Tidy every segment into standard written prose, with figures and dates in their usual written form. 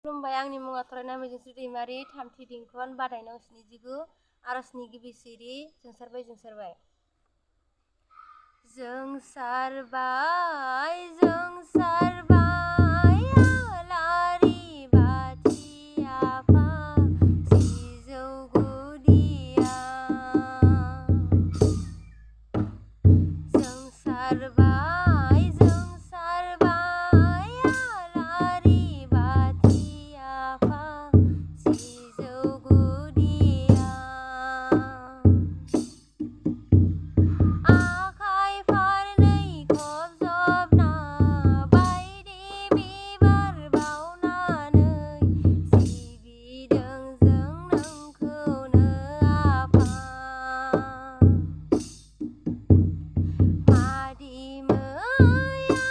खुलुमबाय आंनि मुङा थरायना मिजिंस्रि दैमारि थामथि दिंखन बादायनायाव 79 आरजनि गिबि सिरि जोंसारबाय आलारि बाथि आफा सिजौ गुदिया जोंसारबाय आलारि बाथि आफा सिजौ गुदिया आखाइ फारनै खबजबना बायदि बिबार बावनानै सिबिदों जों नोंखौनो आफा मादि मैया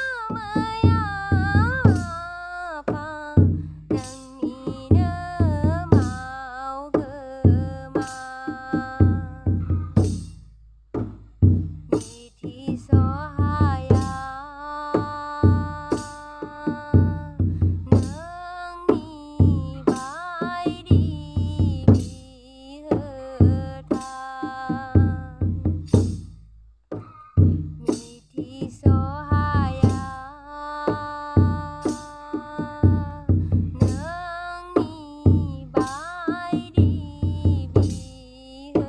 आफा नोंनिनो मावगोमा मिथिसहाया नोंनि बायदि बिहोथाय मिथिसहाया नोंनि बायदि बिहोथाय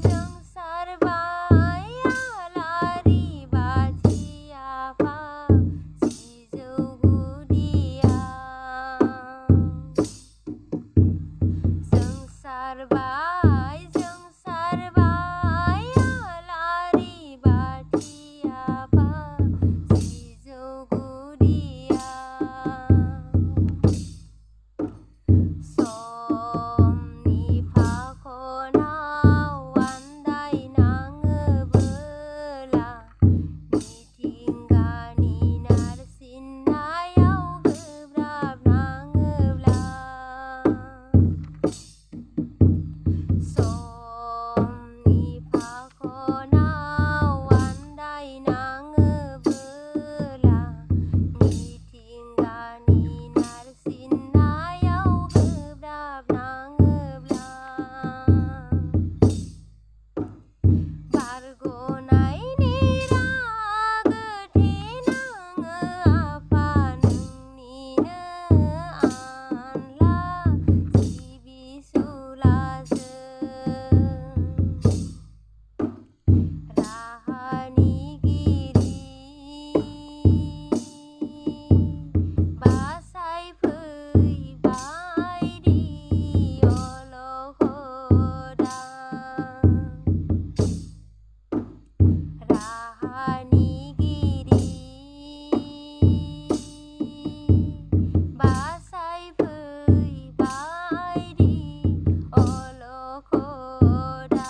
जोंसारबाय आलारि बाथि आफा सिजौ गुदिया जोंसारबाय आलारि बाथि आफा सिजौ गुदिया समनि फाखनाव आन्दायनाङोबोला मिथिंगानि नारसिननायाव गोब्राब नाङोब्ला समनि फाखनाव आन्दायनाङोबोला मिथिंगानि नारसिननायाव गोब्राब नाङोब्ला बारग'नायनि रागोथे नाङो आफा नोंनिनो आनला सिबिसुलाजों राहानिगिरि बासायफैबायदि अलखदा राहानिगिरि बासायफैबायदि अलखदा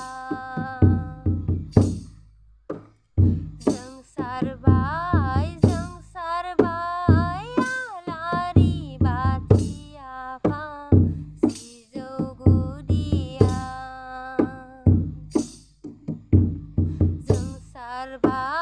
जोंसारबाय आलारि बाथि आफा सिजौ गुदिया जोंसारबाय